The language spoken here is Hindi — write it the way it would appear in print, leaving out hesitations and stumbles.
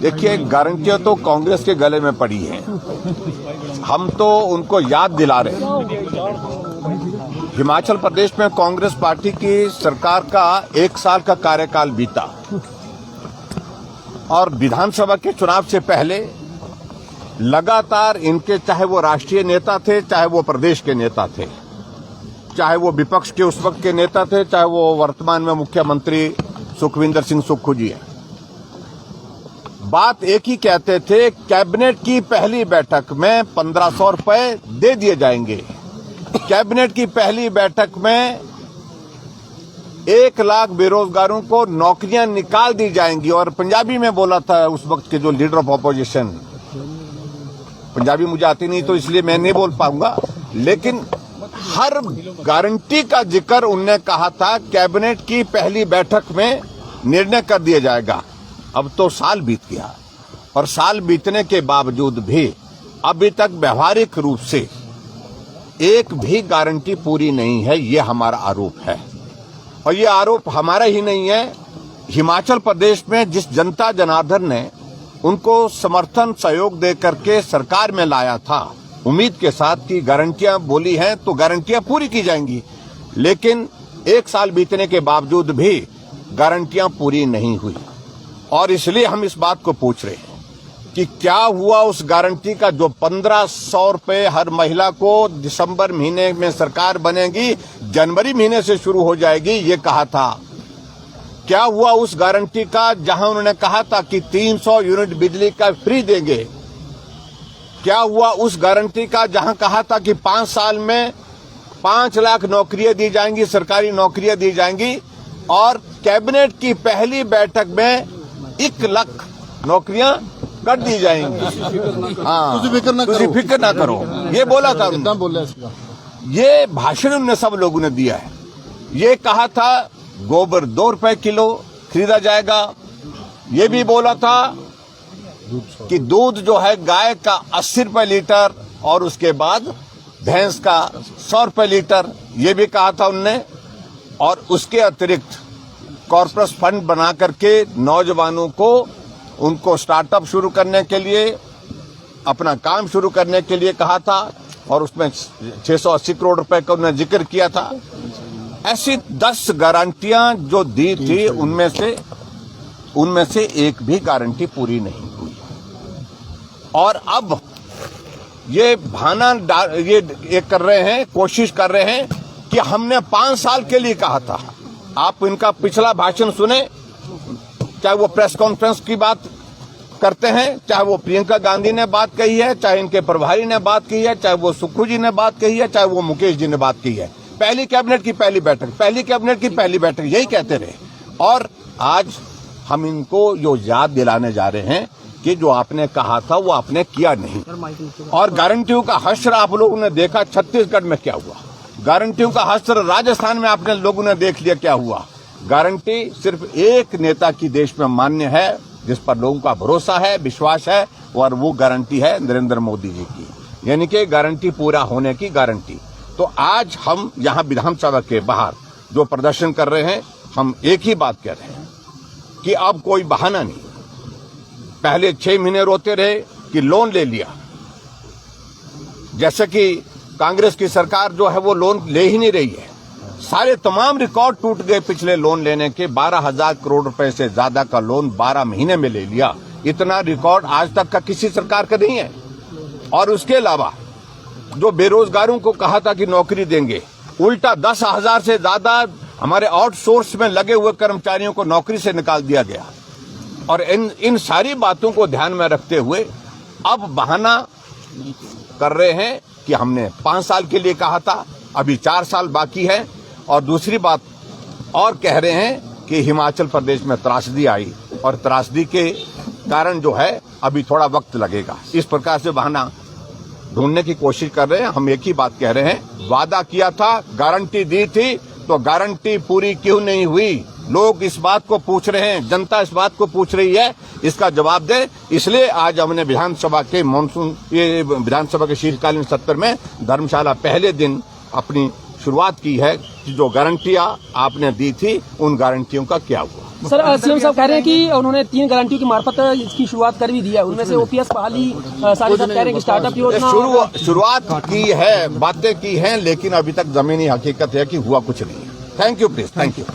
देखिए, गारंटियां तो कांग्रेस के गले में पड़ी हैं। हम तो उनको याद दिला रहे हैं। हिमाचल प्रदेश में कांग्रेस पार्टी की सरकार का 1 साल का कार्यकाल बीता और विधानसभा के चुनाव से पहले लगातार इनके, चाहे वो राष्ट्रीय नेता थे, चाहे वो प्रदेश के नेता थे, चाहे वो विपक्ष के उस वक्त के नेता थे, चाहे वो वर्तमान में मुख्यमंत्री सुखविंदर सिंह सुक्खू जी हैं, बात एक ही कहते थे, कैबिनेट की पहली बैठक में 1500 रुपए दे दिए जाएंगे। कैबिनेट की पहली बैठक में 1 लाख बेरोजगारों को नौकरियां निकाल दी जाएंगी। और पंजाबी में बोला था उस वक्त के जो लीडर ऑफ ऑपोजिशन, पंजाबी मुझे आती नहीं तो इसलिए मैं नहीं बोल पाऊंगा, लेकिन हर गारंटी का जिक्र उनने कहा था। कैबिनेट की पहली बैठक में निर्णय कर दिया जाएगा। अब तो साल बीत गया और साल बीतने के बावजूद भी अभी तक व्यवहारिक रूप से एक भी गारंटी पूरी नहीं है। ये हमारा आरोप है और ये आरोप हमारा ही नहीं है। हिमाचल प्रदेश में जिस जनता जनार्दन ने उनको समर्थन सहयोग दे करके सरकार में लाया था, उम्मीद के साथ कि गारंटियां बोली हैं तो गारंटियां पूरी की जाएंगी, लेकिन 1 साल बीतने के बावजूद भी गारंटियां पूरी नहीं हुई। और इसलिए हम इस बात को पूछ रहे हैं कि क्या हुआ उस गारंटी का जो 1500 रुपए हर महिला को दिसंबर महीने में सरकार बनेगी, जनवरी महीने से शुरू हो जाएगी, ये कहा था। क्या हुआ उस गारंटी का जहां उन्होंने कहा था कि 300 यूनिट बिजली का फ्री देंगे? क्या हुआ उस गारंटी का जहां कहा था कि 5 साल में 5 लाख नौकरियां दी जाएंगी, सरकारी नौकरियां दी जाएंगी? और कैबिनेट की पहली बैठक में 1 लाख नौकरियां कर दी जाएंगी। हाँ, तुझे फिक्र ना करो, ये बोला था उन्होंने। ये भाषण उन्होंने सब लोगों ने दिया है। ये कहा था गोबर 2 रुपए किलो खरीदा जाएगा। ये भी बोला था कि दूध जो है गाय का 80 रुपए लीटर और उसके बाद भैंस का 100 रुपए लीटर, ये भी कहा था उनने। और उसके अतिरिक्त कॉर्पोरेट फंड बना करके नौजवानों को, उनको स्टार्टअप शुरू करने के लिए, अपना काम शुरू करने के लिए कहा था और उसमें 680 करोड़ रुपए का उन्होंने जिक्र किया था। ऐसी 10 गारंटियां जो दी थी, उनमें से एक भी गारंटी पूरी नहीं हुई। और अब ये बहाना ये कर रहे हैं, कोशिश कर रहे हैं कि हमने 5 साल के लिए कहा था। आप इनका पिछला भाषण सुने, चाहे वो प्रेस कॉन्फ्रेंस की बात करते हैं, चाहे वो प्रियंका गांधी ने बात कही है, चाहे इनके प्रभारी ने बात की है, चाहे वो सुक्खू जी ने बात कही है, चाहे वो मुकेश जी ने बात की है। पहली कैबिनेट की पहली बैठक, पहली कैबिनेट की पहली बैठक, यही कहते रहे। और आज हम इनको जो याद दिलाने जा रहे हैं कि जो आपने कहा था वो आपने किया नहीं। और गारंटियों का हश्र आप लोगों ने देखा छत्तीसगढ़ में क्या हुआ, गारंटियों का हश्र राजस्थान में आपने लोगों ने देख लिया क्या हुआ। गारंटी सिर्फ एक नेता की देश में मान्य है, जिस पर लोगों का भरोसा है, विश्वास है, और वो गारंटी है नरेंद्र मोदी जी की, यानी कि गारंटी पूरा होने की गारंटी। तो आज हम यहाँ विधानसभा के बाहर जो प्रदर्शन कर रहे हैं, हम एक ही बात कह रहे हैं कि अब कोई बहाना नहीं। पहले 6 महीने रोते रहे कि लोन ले लिया, जैसे कि कांग्रेस की सरकार जो है वो लोन ले ही नहीं रही है। सारे तमाम रिकॉर्ड टूट गए पिछले लोन लेने के। 12,000 करोड़ रुपए से ज्यादा का लोन 12 महीने में ले लिया। इतना रिकॉर्ड आज तक का किसी सरकार का नहीं है। और उसके अलावा जो बेरोजगारों को कहा था कि नौकरी देंगे, उल्टा 10,000 से ज्यादा हमारे आउटसोर्स में लगे हुए कर्मचारियों को नौकरी से निकाल दिया गया। और इन सारी बातों को ध्यान में रखते हुए अब बहाना कर रहे हैं कि हमने 5 साल के लिए कहा था, अभी 4 साल बाकी है। और दूसरी बात और कह रहे हैं कि हिमाचल प्रदेश में त्रासदी आई और त्रासदी के कारण जो है अभी थोड़ा वक्त लगेगा। इस प्रकार से बहाना ढूंढने की कोशिश कर रहे हैं। हम एक ही बात कह रहे हैं, वादा किया था, गारंटी दी थी, तो गारंटी पूरी क्यों नहीं हुई? लोग इस बात को पूछ रहे हैं, जनता इस बात को पूछ रही है, इसका जवाब दे। इसलिए आज हमने विधानसभा के शीतकालीन सत्र में धर्मशाला पहले दिन अपनी शुरुआत की है कि जो गारंटियां आपने दी थी, उन गारंटियों का क्या हुआ। सर सीएम साहब कह रहे हैं कि उन्होंने 3 गारंटियों की मार्फत इसकी शुरुआत कर भी दी है, उनमें से ओपीएस बहाली सारे साहब कह रहे हैं कि स्टार्टअप योजना शुरुआत की है, बातें की हैं, लेकिन अभी तक जमीनी हकीकत है कि हुआ कुछ नहीं। Thank you please, thank you.